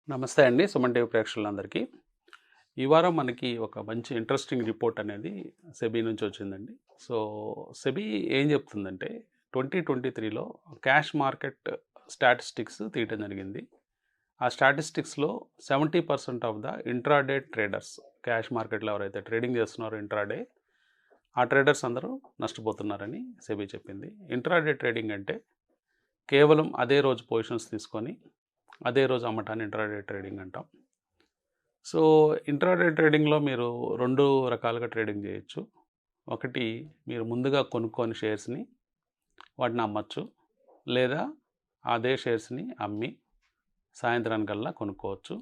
నమస్తే అండి. సుమన్ టీవీ ప్రేక్షకులందరికీ. ఈ వారం మనకి ఒక మంచి ఇంట్రెస్టింగ్ రిపోర్ట్ అనేది సెబీ నుంచి వచ్చిందండి. సో, సెబీ ఏం చెప్తుందంటే 2023లో క్యాష్ మార్కెట్ స్టాటిస్టిక్స్ తీయటం జరిగింది. ఆ స్టాటిస్టిక్స్‌లో 70% of the intraday traders, cash మార్కెట్‌లో ఎవరైతే ట్రేడింగ్ చేస్తున్నారో ఇంట్రాడే, ఆ ట్రేడర్స్ అందరూ నష్టపోతున్నారని సెబీ చెప్పింది. ఇంట్రాడే ట్రేడింగ్ అంటే కేవలం అదే రోజు పొజిషన్స్ తీసుకొని అదే రోజు అమ్మటాన్ని ఇంట్రాడే ట్రేడింగ్ అంటాం. సో, ఇంట్రాడే ట్రేడింగ్‌లో మీరు 2 రకాలుగా ట్రేడింగ్ చేయొచ్చు. ఒకటి, మీరు ముందుగా కొనుక్కొని షేర్స్‌ని వాటిని అమ్మొచ్చు. లేదా అదే షేర్స్‌ని అమ్మి సాయంత్రానికల్లా కొనుక్కోవచ్చు.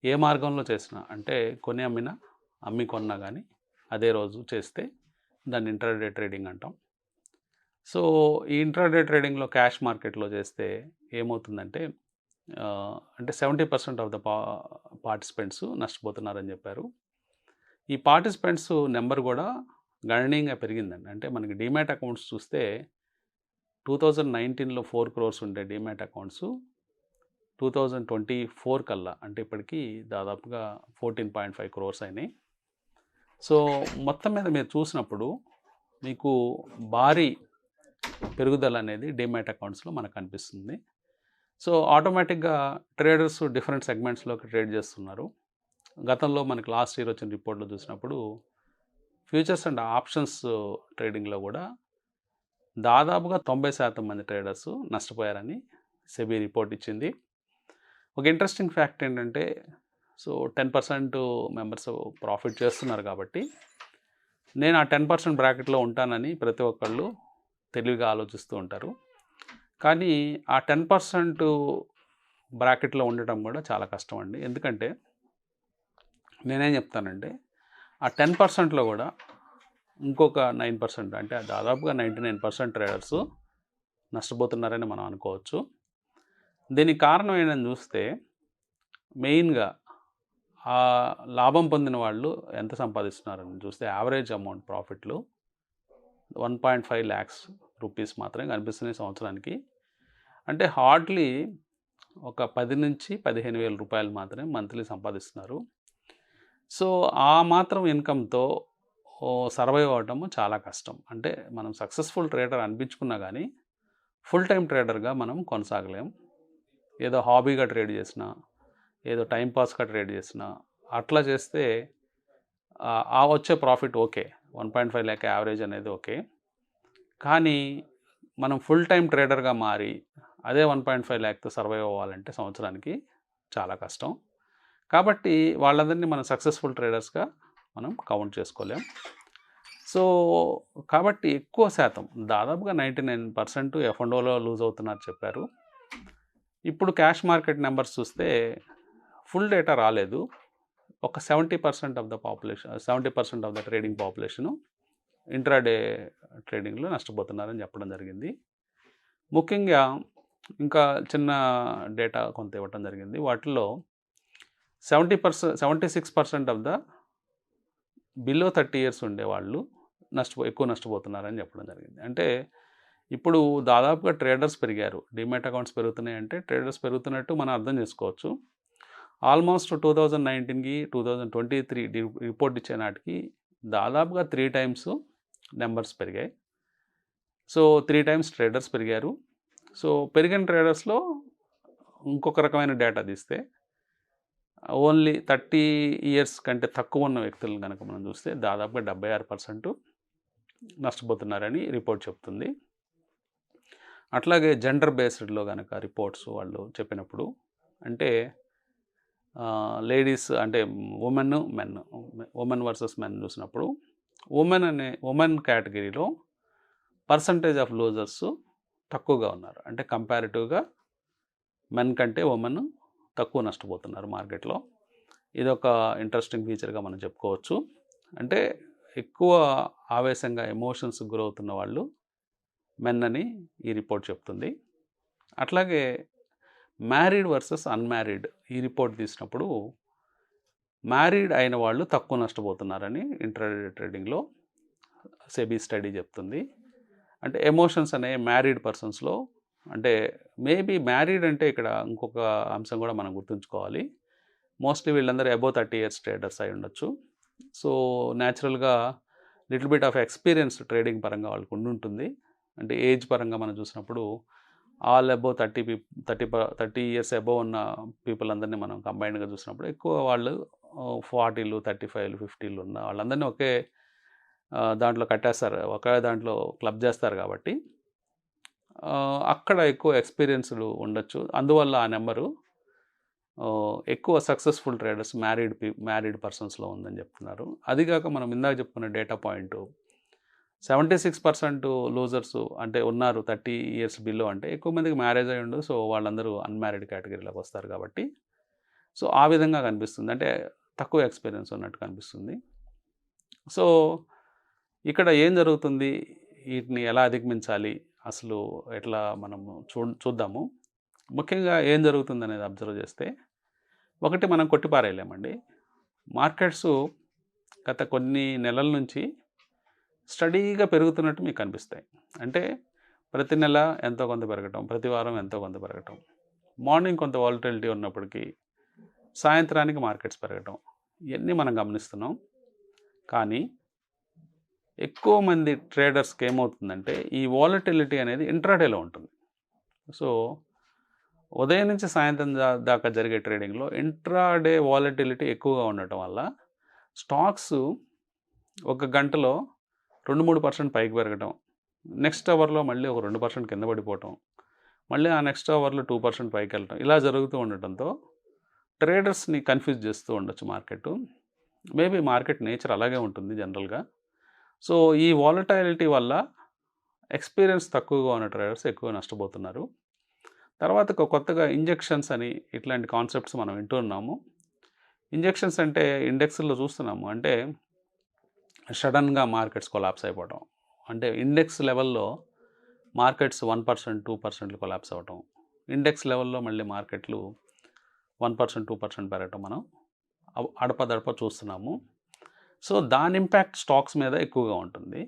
ఏ మార్గంలో చేసినా, అంటే కొని అమ్మినా, అమ్మి కొన్నా కానీ అదే రోజు చేస్తే దాన్ని ఇంట్రాడే ట్రేడింగ్ అంటాం. సో, ఈ ఇంట్రాడే ట్రేడింగ్‌లో క్యాష్ మార్కెట్‌లో చేస్తే ఏమవుతుందంటే అంటే 70% ఆఫ్ ద పార్టిసిపెంట్స్ నష్టపోతున్నారని చెప్పారు. ఈ పార్టిసిపెంట్స్ నెంబర్ కూడా గణనీయంగా పెరిగిందండి. అంటే మనకి డీమ్యాట్ అకౌంట్స్ చూస్తే 2019లో 4 crores ఉండే డీమ్యాట్ అకౌంట్స్ 2024 కల్లా, అంటే ఇప్పటికీ దాదాపుగా 14.5 crores అయినాయి. సో, మొత్తం మీద మీరు చూసినప్పుడు మీకు భారీ పెరుగుదల అనేది డీమ్యాట్ అకౌంట్స్లో మనకు కనిపిస్తుంది. సో, ఆటోమేటిక్గా ట్రేడర్స్ డిఫరెంట్ సెగ్మెంట్స్లోకి ట్రేడ్ చేస్తున్నారు. గతంలో మనకి లాస్ట్ ఇయర్ వచ్చిన రిపోర్ట్లో చూసినప్పుడు ఫ్యూచర్స్ అండ్ ఆప్షన్స్ ట్రేడింగ్లో కూడా దాదాపుగా 90% మంది ట్రేడర్స్ నష్టపోయారని సెబీ రిపోర్ట్ ఇచ్చింది. ఒక ఇంట్రెస్టింగ్ ఫ్యాక్ట్ ఏంటంటే, సో 10% మెంబర్స్ ప్రాఫిట్ చేస్తున్నారు కాబట్టి నేను ఆ 10% బ్రాకెట్లో ఉంటానని ప్రతి ఒక్కళ్ళు తెలివిగా ఆలోచిస్తూ ఉంటారు. కానీ ఆ 10% బ్రాకెట్లో ఉండటం కూడా చాలా కష్టం అండి. ఎందుకంటే నేనేం చెప్తానంటే, ఆ 10%లో కూడా ఇంకొక 9%, అంటే దాదాపుగా 99% ట్రేడర్స్ నష్టపోతున్నారని మనం అనుకోవచ్చు. దీనికి కారణం ఏంటని చూస్తే, మెయిన్గా ఆ లాభం పొందిన వాళ్ళు ఎంత సంపాదిస్తున్నారని చూస్తే యావరేజ్ అమౌంట్ ప్రాఫిట్లు 1.5 lakhs రూపీస్ మాత్రమే కనిపిస్తున్నాయి సంవత్సరానికి. అంటే హార్డ్లీ ఒక 10 నుంచి 15,000 రూపాయలు మాత్రమే మంత్లీ సంపాదిస్తున్నారు. సో, ఆ మాత్రం ఇన్కమ్‌తో సర్వైవ్ అవ్వటము చాలా కష్టం. అంటే మనం సక్సెస్ఫుల్ ట్రేడర్ అనిపించుకున్నా కానీ ఫుల్ టైం ట్రేడర్గా మనం కొనసాగలేం. ఏదో హాబీగా ట్రేడ్ చేసినా, ఏదో టైం పాస్గా ట్రేడ్ చేసినా, అట్లా చేస్తే ఆ వచ్చే ప్రాఫిట్ ఓకే, 1.5 lakh యావరేజ్ అనేది ఓకే. కానీ మనం ఫుల్ టైం ట్రేడర్గా మారి అదే 1.5 lakhతో సర్వైవ్ అవ్వాలంటే సంవత్సరానికి చాలా కష్టం. కాబట్టి వాళ్ళందరినీ మనం సక్సెస్ఫుల్ ట్రేడర్స్గా మనం కౌంట్ చేసుకోలేం. సో, కాబట్టి ఎక్కువ శాతం, దాదాపుగా 99% ఎఫ్&ఓలో లూజ్ అవుతున్నారు చెప్పారు. ఇప్పుడు క్యాష్ మార్కెట్ నెంబర్స్ చూస్తే ఫుల్ డేటా రాలేదు. ఒక 70% of the population, 70% of the trading population intraday ట్రేడింగ్లో నష్టపోతున్నారని చెప్పడం జరిగింది. ముఖ్యంగా ఇంకా చిన్న డేటా కొంత ఇవ్వటం జరిగింది. వాటిల్లో 76% ఆఫ్ ద బిలో 30 years ఉండేవాళ్ళు ఎక్కువ నష్టపోతున్నారని చెప్పడం జరిగింది. అంటే ఇప్పుడు దాదాపుగా ట్రేడర్స్ పెరిగారు, డీమ్యాట్ అకౌంట్స్ పెరుగుతున్నాయంటే ట్రేడర్స్ పెరుగుతున్నట్టు మనం అర్థం చేసుకోవచ్చు. ఆల్మోస్ట్ 2019కి 2023 రిపోర్ట్ ఇచ్చే నాటికి దాదాపుగా 3 times నెంబర్స్ పెరిగాయి. సో 3 times ట్రేడర్స్ పెరిగారు. సో పెరిగిన ట్రేడర్స్లో ఇంకొక రకమైన డేటా తీస్తే ఓన్లీ 30 years కంటే తక్కువ ఉన్న వ్యక్తులను కనుక మనం చూస్తే దాదాపుగా 76% నష్టపోతున్నారని రిపోర్ట్ చెప్తుంది. అట్లాగే జెండర్ బేస్డ్లో కనుక రిపోర్ట్స్ వాళ్ళు చెప్పినప్పుడు, అంటే లేడీస్ అంటే ఉమెన్ వర్సెస్ మెన్ చూసినప్పుడు ఉమెన్ కేటగిరీలో పర్సంటేజ్ ఆఫ్ లూజర్స్ తక్కువగా ఉన్నారు. అంటే కంపారిటివ్గా మెన్ కంటే ఉమెన్ తక్కువ నష్టపోతున్నారు మార్కెట్లో. ఇదొక ఇంట్రెస్టింగ్ ఫీచర్గా మనం చెప్పుకోవచ్చు. అంటే ఎక్కువ ఆవేశంగా ఎమోషన్స్ గురవుతున్న వాళ్ళు మెన్ అని ఈ రిపోర్ట్ చెప్తుంది. అట్లాగే మ్యారీడ్ వర్సెస్ అన్మ్యారీడ్ ఈ రిపోర్ట్ తీసినప్పుడు మ్యారీడ్ అయిన వాళ్ళు తక్కువ నష్టపోతున్నారని ఇంట్రాడే ట్రేడింగ్లో సెబీ స్టడీ చెప్తుంది. అంటే ఎమోషన్స్ అనే మ్యారీడ్ పర్సన్స్లో అంటే మేబీ మ్యారీడ్ అంటే ఇక్కడ ఇంకొక అంశం కూడా మనం గుర్తుంచుకోవాలి. మోస్ట్లీ వీళ్ళందరూ అబోవ్ 30 ఇయర్స్ ట్రేడర్స్ అయి ఉండొచ్చు. సో న్యాచురల్గా little bit of experience trading పరంగా వాళ్ళకు ఉండుంటుంది. అంటే ఏజ్ పరంగా మనం చూసినప్పుడు ఆల్ అబోవ్ 30 ఇయర్స్ అబోవ్ ఉన్న పీపుల్ అందరినీ మనం కంబైన్డ్గా చూసినప్పుడు ఎక్కువ వాళ్ళు 40లు 35లు 50లు ఉన్న వాళ్ళందరినీ ఒకే దాంట్లో కట్టేస్తారు, ఒకే దాంట్లో క్లబ్ చేస్తారు కాబట్టి అక్కడ ఎక్కువ ఎక్స్పీరియన్స్డ్ ఉండొచ్చు. అందువల్ల ఆ నెంబరు ఎక్కువ సక్సెస్ఫుల్ ట్రేడర్స్ మ్యారీడ్ పర్సన్స్లో ఉందని చెప్తున్నారు. అదిగాక మనం ఇందాక చెప్పుకున్న డేటా పాయింట్ 76% లూజర్స్ అంటే ఉన్నారు 30 ఇయర్స్ బిలో, అంటే ఎక్కువ మందికి మ్యారేజ్ అయి ఉండదు. సో వాళ్ళందరూ అన్మ్యారీడ్ కేటగిరీలోకి వస్తారు కాబట్టి సో ఆ విధంగా కనిపిస్తుంది, అంటే తక్కువ ఎక్స్పీరియన్స్ ఉన్నట్టు కనిపిస్తుంది. సో ఇక్కడ ఏం జరుగుతుంది, వీటిని ఎలా అధిగమించాలి, అసలు ఎట్లా మనము చూద్దాము. ముఖ్యంగా ఏం జరుగుతుంది అనేది అబ్జర్వ్ చేస్తే, ఒకటి మనం కొట్టిపారేయలేమండి. మార్కెట్స్ గత కొన్ని నెలల నుంచి స్టడీగా పెరుగుతున్నట్టు మీకు కనిపిస్తాయి. అంటే ప్రతి నెల ఎంతో కొంత పెరగటం, ప్రతి వారం ఎంతో కొంత పెరగటం, మార్నింగ్ కొంత వాలటిలిటీ ఉన్నప్పటికీ సాయంత్రానికి మార్కెట్స్ పెరగటం, ఇవన్నీ మనం గమనిస్తున్నాం. కానీ ఎక్కువ మంది ట్రేడర్స్కి ఏమవుతుందంటే ఈ వాలటిలిటీ అనేది ఇంట్రాడేలో ఉంటుంది. సో ఉదయం నుంచి సాయంత్రం దాకా జరిగే ట్రేడింగ్లో ఇంట్రాడే వాలటిలిటీ ఎక్కువగా ఉండటం వల్ల స్టాక్స్ ఒక గంటలో 2-3% పైకి పెరగటం, నెక్స్ట్ అవర్లో మళ్ళీ ఒక 2% కింద పడిపోవటం, మళ్ళీ ఆ నెక్స్ట్ అవర్లో 2% పైకి వెళ్ళటం, ఇలా జరుగుతూ ఉండటంతో ట్రేడర్స్ని కన్ఫ్యూజ్ చేస్తూ ఉండొచ్చు మార్కెట్. మేబీ మార్కెట్ నేచర్ అలాగే ఉంటుంది జనరల్గా. సో ఈ వాలటైలిటీ వల్ల ఎక్స్పీరియన్స్ తక్కువగా ఉన్న ట్రేడర్స్ ఎక్కువ నష్టపోతున్నారు. తర్వాత కొత్తగా ఇంజెక్షన్స్ అని ఇట్లాంటి కాన్సెప్ట్స్ మనం వింటున్నాము. ఇంజెక్షన్స్ అంటే ఇండెక్స్లో చూస్తున్నాము, అంటే సడన్గా మార్కెట్స్ కొలాప్స్ అయిపోవటం, అంటే ఇండెక్స్ లెవెల్లో మార్కెట్స్ 1% 2% కొలాప్స్ అవ్వటం, ఇండెక్స్ లెవెల్లో మళ్ళీ మార్కెట్లు 1% 2% పెరగటం మనం అడపదడప చూస్తున్నాము. సో దాని ఇంపాక్ట్ స్టాక్స్ మీద ఎక్కువగా ఉంటుంది.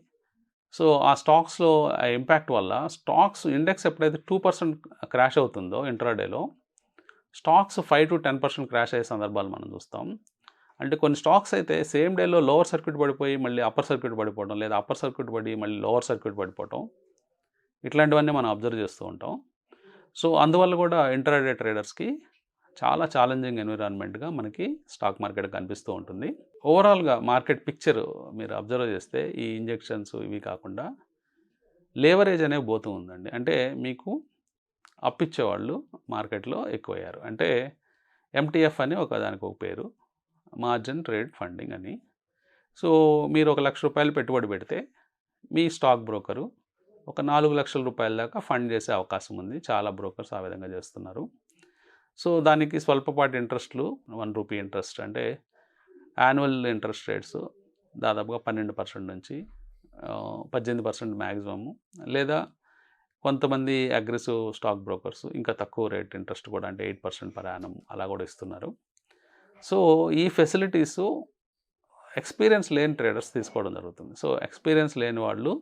సో ఆ స్టాక్స్లో ఆ ఇంపాక్ట్ వల్ల స్టాక్స్ ఇండెక్స్ ఎప్పుడైతే 2% క్రాష్ అవుతుందో ఇంట్రాడేలో, స్టాక్స్ 5-10% క్రాష్ అయ్యే సందర్భాలు మనం చూస్తాం. అంటే కొన్ని స్టాక్స్ అయితే సేమ్ డేలో లోవర్ సర్క్యూట్ పడిపోయి మళ్ళీ అప్పర్ సర్క్యూట్ పడిపోవడం, లేదా అప్పర్ సర్క్యూట్ పడి మళ్ళీ లోవర్ సర్క్యూట్ పడిపోవటం, ఇట్లాంటివన్నీ మనం అబ్జర్వ్ చేస్తూ ఉంటాం. సో అందువల్ల కూడా ఇంట్రాడే ట్రేడర్స్కి చాలా ఛాలెంజింగ్ ఎన్విరాన్మెంట్గా మనకి స్టాక్ మార్కెట్ కనిపిస్తూ ఉంటుంది. ఓవరాల్గా మార్కెట్ పిక్చర్ మీరు అబ్జర్వ్ చేస్తే ఈ ఇంజెక్షన్స్ ఇవి కాకుండా లేవరేజ్ అనేవి పోతూ ఉందండి. అంటే మీకు అప్పిచ్చేవాళ్ళు మార్కెట్లో ఎక్కువయ్యారు. అంటే ఎంటీఎఫ్ అని దానికి ఒక పేరు, మార్జిన్ ట్రేడ్ ఫండింగ్ అని. సో మీరు ₹1,00,000 పెట్టుబడి పెడితే మీ స్టాక్ బ్రోకరు ఒక ₹4,00,000 దాకా ఫండ్ చేసే అవకాశం ఉంది. చాలా బ్రోకర్స్ ఆ విధంగా చేస్తున్నారు. సో దానికి స్వల్పపాటి ఇంట్రెస్ట్లు, ₹1 ఇంట్రెస్ట్, అంటే యాన్యువల్ ఇంట్రెస్ట్ రేట్స్ దాదాపుగా 12% నుంచి 18% మ్యాక్సిమము, లేదా కొంతమంది అగ్రెసివ్ స్టాక్ బ్రోకర్స్ ఇంకా తక్కువ రేట్ ఇంట్రెస్ట్ కూడా, అంటే 8% పర్ యానం అలా కూడా ఇస్తున్నారు. సో ఈ ఫెసిలిటీసు ఎక్స్పీరియన్స్ లేని ట్రేడర్స్ తీసుకోవడం జరుగుతుంది. సో ఎక్స్పీరియన్స్ లేని వాళ్ళు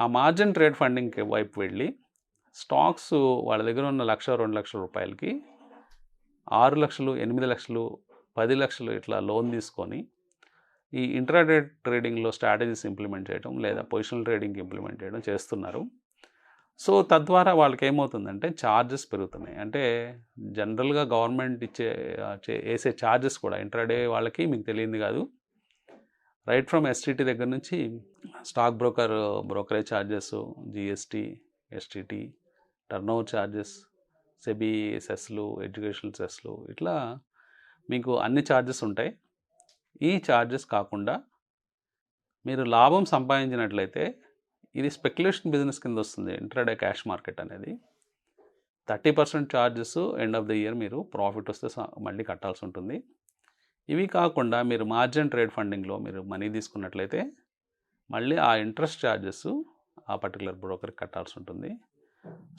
ఆ మార్జిన్ ట్రేడ్ ఫండింగ్ వైపు వెళ్ళి స్టాక్స్ వాళ్ళ దగ్గర ఉన్న ₹1,00,000-2,00,000కి 6 లక్షలు, 8 లక్షలు, 10 లక్షలు ఇట్లా లోన్ తీసుకొని ఈ ఇంట్రాడే ట్రేడింగ్లో స్ట్రాటజీస్ ఇంప్లిమెంట్ చేయడం, లేదా పొజిషనల్ ట్రేడింగ్ ఇంప్లిమెంట్ చేయడం చేస్తున్నారు. సో తద్వారా వాళ్ళకి ఏమవుతుందంటే ఛార్జెస్ పెరుగుతున్నాయి. అంటే జనరల్గా గవర్నమెంట్ వేసే ఛార్జెస్ కూడా ఇంట్రాడే వాళ్ళకి మీకు తెలియంది కాదు. రైట్ ఫ్రమ్ ఎస్టీటీ దగ్గర నుంచి stock brokerage charges, GST, STT, turnover charges, SEBI సెస్లు, ఎడ్యుకేషనల్ సెస్లు, ఇట్లా మీకు అన్ని ఛార్జెస్ ఉంటాయి. ఈ ఛార్జెస్ కాకుండా మీరు లాభం సంపాదించినట్లయితే ఇది స్పెక్యులేషన్ బిజినెస్ కింద వస్తుంది. ఇంట్రాడే క్యాష్ మార్కెట్ అనేది 30% charges end of the year మీరు ప్రాఫిట్ వస్తే మళ్ళీ కట్టాల్సి ఉంటుంది. ఇవి కాకుండా మీరు మార్జిన్ ట్రేడ్ ఫండింగ్లో మీరు మనీ తీసుకున్నట్లయితే మళ్ళీ ఆ ఇంట్రెస్ట్ ఛార్జెస్ ఆ పర్టికులర్ బ్రోకర్కి కట్టాల్సి ఉంటుంది.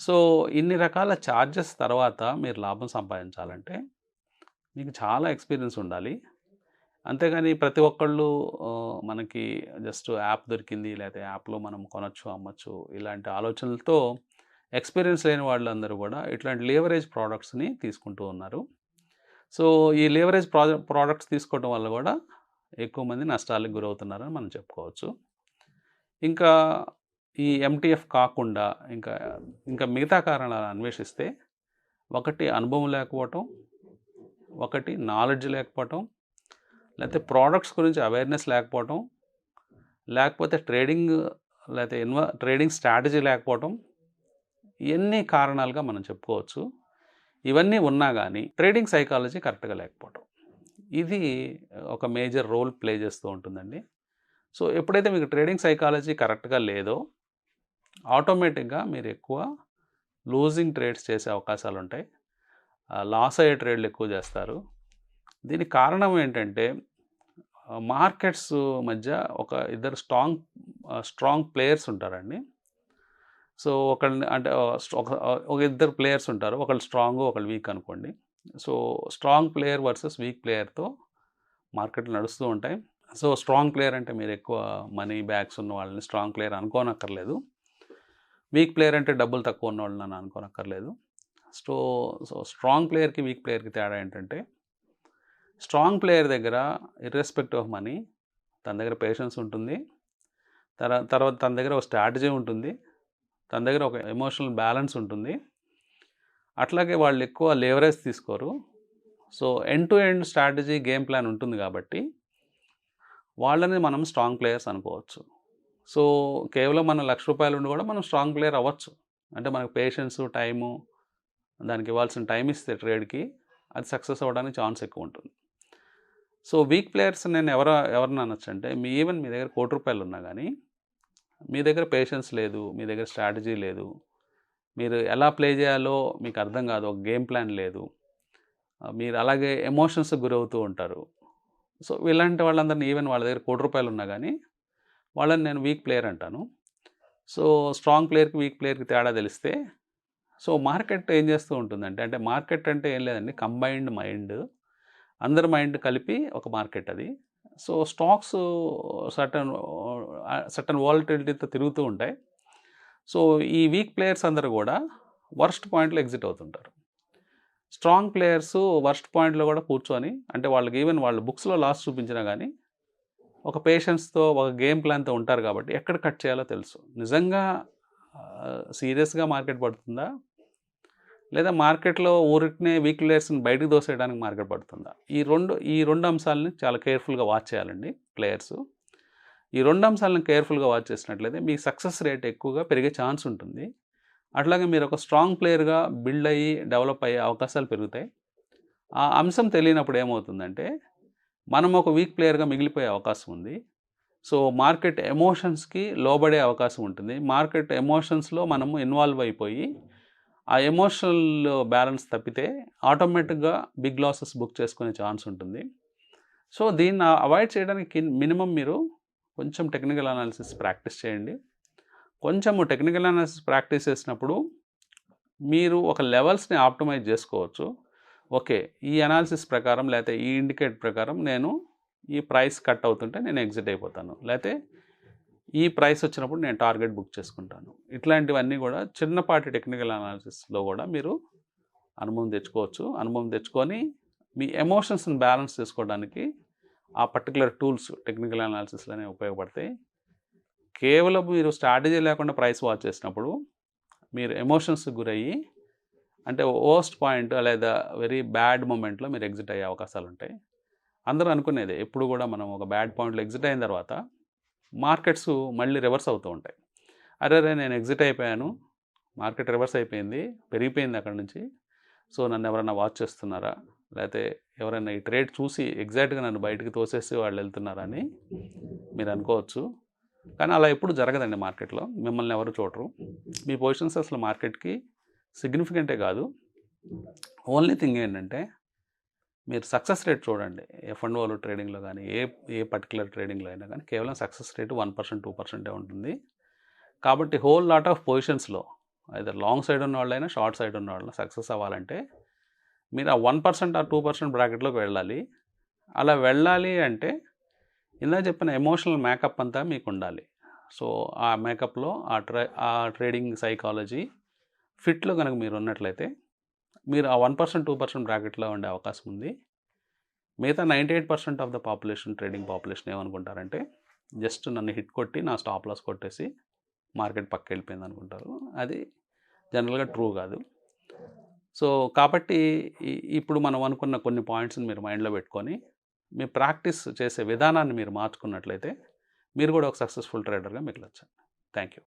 సో ఇన్ని రకాల ఛార్జెస్ తర్వాత మీరు లాభం సంపాదించాలంటే మీకు చాలా ఎక్స్పీరియన్స్ ఉండాలి. అంతేగాని ప్రతి ఒక్కళ్ళు మనకి జస్ట్ యాప్ దొరికింది, లేకపోతే యాప్లో మనం కొనొచ్చు, అమ్మచ్చు, ఇలాంటి ఆలోచనలతో ఎక్స్పీరియన్స్ లేని వాళ్ళందరూ కూడా ఇట్లాంటి లీవరేజ్ ప్రోడక్ట్స్ని తీసుకుంటూ ఉన్నారు. సో ఈ లీవరేజ్ ప్రోడక్ట్స్ తీసుకోవడం వల్ల కూడా ఎక్కువ మంది నష్టాలకు గురవుతున్నారని మనం చెప్పుకోవచ్చు. ఇంకా ఈ ఎంటీఎఫ్ కాకుండా ఇంకా మిగతా కారణాలు అన్వేషిస్తే, ఒకటి అనుభవం లేకపోవటం, ఒకటి నాలెడ్జ్ లేకపోవటం, లేకపోతే ప్రోడక్ట్స్ గురించి అవేర్నెస్ లేకపోవటం, లేకపోతే ట్రేడింగ్ స్ట్రాటజీ లేకపోవటం, ఇవన్నీ కారణాలుగా మనం చెప్పుకోవచ్చు. ఇవన్నీ ఉన్నా కానీ ట్రేడింగ్ సైకాలజీ కరెక్ట్గా లేకపోవటం, ఇది ఒక మేజర్ రోల్ ప్లే చేస్తూ ఉంటుందండి. సో ఎప్పుడైతే మీకు ట్రేడింగ్ సైకాలజీ కరెక్ట్గా లేదో ఆటోమేటిక్గా మీరు ఎక్కువ లూజింగ్ ట్రేడ్స్ చేసే అవకాశాలు ఉంటాయి, లాస్ అయ్యే ట్రేడ్లు ఎక్కువ చేస్తారు. దీనికి కారణం ఏంటంటే మార్కెట్స్ మధ్య ఇద్దరు స్ట్రాంగ్ ప్లేయర్స్ ఉంటారండి. సో ఒక ఇద్దరు ప్లేయర్స్ ఉంటారు, ఒకళ్ళు స్ట్రాంగ్ ఒకళ్ళు వీక్ అనుకోండి. So strong player versus weak ప్లేయర్తో మార్కెట్లు నడుస్తూ ఉంటాయి. సో స్ట్రాంగ్ ప్లేయర్ అంటే మీరు ఎక్కువ మనీ బ్యాగ్స్ ఉన్న వాళ్ళని స్ట్రాంగ్ ప్లేయర్ అనుకోనక్కర్లేదు. వీక్ ప్లేయర్ అంటే డబ్బులు తక్కువ ఉన్న వాళ్ళని అనుకోనక్కర్లేదు. సో స్ట్రాంగ్ ప్లేయర్కి వీక్ ప్లేయర్కి తేడా ఏంటంటే, స్ట్రాంగ్ ప్లేయర్ దగ్గర ఇర్రెస్పెక్టివ్ ఆఫ్ మనీ తన దగ్గర పేషెన్స్ ఉంటుంది, తర్వాత తన దగ్గర ఒక స్ట్రాటజీ ఉంటుంది, తన దగ్గర ఒక ఎమోషనల్ బ్యాలెన్స్ ఉంటుంది. అట్లాగే వాళ్ళు ఎక్కువ లేవరేజ్ తీసుకోరు. So end to end strategy game plan ఉంటుంది కాబట్టి వాళ్ళని మనం స్ట్రాంగ్ ప్లేయర్స్ అనుకోవచ్చు. సో కేవలం మన ₹1,00,000 ఉండి కూడా మనం స్ట్రాంగ్ ప్లేయర్ అవ్వచ్చు. అంటే మనకు పేషెన్సు, టైము, దానికి ఇవ్వాల్సిన టైం ఇస్తే ట్రేడ్కి అది సక్సెస్ అవ్వడానికి ఛాన్స్ ఎక్కువ ఉంటుంది. సో వీక్ ప్లేయర్స్ నేను ఎవరిని అనొచ్చు అంటే, ఈవెన్ మీ దగ్గర ₹1,00,00,000 ఉన్నా కానీ మీ దగ్గర పేషెన్స్ లేదు, మీ దగ్గర స్ట్రాటజీ లేదు, మీరు ఎలా ప్లే చేయాలో మీకు అర్థం కాదు, ఒక గేమ్ ప్లాన్ లేదు, మీరు అలాగే ఎమోషన్స్కి గురవుతూ ఉంటారు. సో ఇలాంటి వాళ్ళందరినీ ఈవెన్ వాళ్ళ దగ్గర ₹1,00,00,000 ఉన్నా కానీ వాళ్ళని నేను వీక్ ప్లేయర్ అంటాను. సో స్ట్రాంగ్ ప్లేయర్కి వీక్ ప్లేయర్కి తేడా తెలిస్తే, సో మార్కెట్ ఏం చేస్తూ ఉంటుందంటే, అంటే మార్కెట్ అంటే ఏం లేదండి, కంబైన్డ్ మైండ్, అందరి మైండ్ కలిపి ఒక మార్కెట్ అది. సో స్టాక్స్ సర్టన్ వాలటిలిటీతో తిరుగుతూ ఉంటాయి. సో ఈ వీక్ ప్లేయర్స్ అందరూ కూడా వర్స్ట్ పాయింట్లో ఎగ్జిట్ అవుతుంటారు. స్ట్రాంగ్ ప్లేయర్స్ వర్స్ట్ పాయింట్లో కూడా కూర్చొని, అంటే వాళ్ళకి ఈవెన్ వాళ్ళు బుక్స్లో లాస్ చూపించినా కానీ ఒక పేషెన్స్తో ఒక గేమ్ ప్లాన్తో ఉంటారు కాబట్టి ఎక్కడ కట్ చేయాలో తెలుసు. నిజంగా సీరియస్గా మార్కెట్ పడుతుందా, లేదా మార్కెట్లో ఊరికనే వీక్ ప్లేయర్స్ని బయటకు దోసేయడానికి మార్కెట్ పడుతుందా, ఈ రెండు అంశాలని చాలా కేర్ఫుల్గా వాచ్ చేయాలండి ప్లేయర్స్. ఈ రెండు అంశాలను కేర్ఫుల్గా వాచ్ చేసినట్లయితే మీ సక్సెస్ రేట్ ఎక్కువగా పెరిగే ఛాన్స్ ఉంటుంది. అట్లాగే మీరు ఒక స్ట్రాంగ్ ప్లేయర్గా బిల్డ్ అయ్యి డెవలప్ అయ్యే అవకాశాలు పెరుగుతాయి. ఆ అంశం తెలియనప్పుడు ఏమవుతుందంటే మనం ఒక వీక్ ప్లేయర్గా మిగిలిపోయే అవకాశం ఉంది. సో మార్కెట్ ఎమోషన్స్కి లోబడే అవకాశం ఉంటుంది. మార్కెట్ ఎమోషన్స్లో మనము ఇన్వాల్వ్ అయిపోయి ఆ ఎమోషనల్ బ్యాలెన్స్ తప్పితే ఆటోమేటిక్గా బిగ్ లాసెస్ బుక్ చేసుకునే ఛాన్స్ ఉంటుంది. సో దీన్ని అవాయిడ్ చేయడానికి మినిమం మీరు కొంచెం టెక్నికల్ అనాలిసిస్ ప్రాక్టీస్ చేయండి. కొంచెము టెక్నికల్ అనాలిసిస్ ప్రాక్టీస్ చేసినప్పుడు మీరు ఒక లెవెల్స్ని ఆప్టిమైజ్ చేసుకోవచ్చు. ఓకే, ఈ అనాలిసిస్ ప్రకారం లేకపోతే ఈ ఇండికేట్ ప్రకారం నేను ఈ ప్రైస్ కట్ అవుతుంటే నేను ఎగ్జిట్ అయిపోతాను, లేకపోతే ఈ ప్రైస్ వచ్చినప్పుడు నేను టార్గెట్ బుక్ చేసుకుంటాను. ఇట్లాంటివన్నీ కూడా చిన్నపాటి టెక్నికల్ అనాలిసిస్లో కూడా మీరు అనుభవం తెచ్చుకోవచ్చు. అనుభవం తెచ్చుకొని మీ ఎమోషన్స్ని బ్యాలెన్స్ చేసుకోవడానికి ఆ పర్టికులర్ టూల్స్ టెక్నికల్ అనాలిసిస్లోనే ఉపయోగపడతాయి. కేవలం మీరు స్ట్రాటజీ లేకుండా ప్రైస్ వాచ్ చేసినప్పుడు మీరు ఎమోషన్స్కి గురయ్యి, అంటే వర్స్ట్ పాయింట్ లేదా వెరీ బ్యాడ్ మూమెంట్లో మీరు ఎగ్జిట్ అయ్యే అవకాశాలు ఉంటాయి. అందరూ అనుకునేదే, ఎప్పుడు కూడా మనం ఒక బ్యాడ్ పాయింట్లో ఎగ్జిట్ అయిన తర్వాత మార్కెట్స్ మళ్ళీ రివర్స్ అవుతూ ఉంటాయి. అరే నేను ఎగ్జిట్ అయిపోయాను, మార్కెట్ రివర్స్ అయిపోయింది, పెరిగిపోయింది అక్కడ నుంచి, సో నన్ను ఎవరైనా వాచ్ చేస్తున్నారా, లేకపోతే ఎవరైనా ఈ ట్రేడ్ చూసి ఎగ్జాక్ట్గా నన్ను బయటకు తోసేసి వాళ్ళు వెళ్తున్నారా అని మీరు అనుకోవచ్చు. కానీ అలా ఎప్పుడు జరగదండి. మార్కెట్లో మిమ్మల్ని ఎవరు చూడరు. మీ పొజిషన్స్ అసలు మార్కెట్కి సిగ్నిఫికెంటే కాదు. ఓన్లీ థింగ్ ఏంటంటే మీరు సక్సెస్ రేట్ చూడండి. F&O ట్రేడింగ్లో కానీ ఏ పర్టికులర్ ట్రేడింగ్లో అయినా కానీ కేవలం సక్సెస్ రేటు 1%, 2% ఉంటుంది. కాబట్టి హోల్ లాట్ ఆఫ్ పొజిషన్స్లో ఐదర్ లాంగ్ సైడ్ ఉన్న వాళ్ళైనా షార్ట్ సైడ్ ఉన్న వాళ్ళైనా సక్సెస్ అవ్వాలంటే మీరు ఆ 1% ఆ 2% బ్రాకెట్లోకి వెళ్ళాలి. అలా వెళ్ళాలి అంటే ఇందాక చెప్పిన ఎమోషనల్ మేకప్ అంతా మీకు ఉండాలి. సో ఆ మేకప్లో ఆ ట్రేడింగ్ సైకాలజీ, ఫిట్లో కనుక మీరు ఉన్నట్లయితే మీరు ఆ 1% 2% బ్రాకెట్లో ఉండే అవకాశం ఉంది. మిగతా 98% of the population, trading population ఏమనుకుంటారంటే జస్ట్ నన్ను హిట్ కొట్టి నా స్టాప్ లాస్ కొట్టేసి మార్కెట్ పక్క వెళ్ళిపోయింది అనుకుంటారు. అది జనరల్గా ట్రూ కాదు. సో కాబట్టి ఇప్పుడు మనం అనుకున్న కొన్ని పాయింట్స్ని మీరు మైండ్లో పెట్టుకొని మీ ప్రాక్టీస్ చేసే విధానాన్ని మీరు మార్చుకున్నట్లయితే మీరు కూడా ఒక సక్సెస్ఫుల్ ట్రేడర్గా మిగలొచ్చు. Thank you.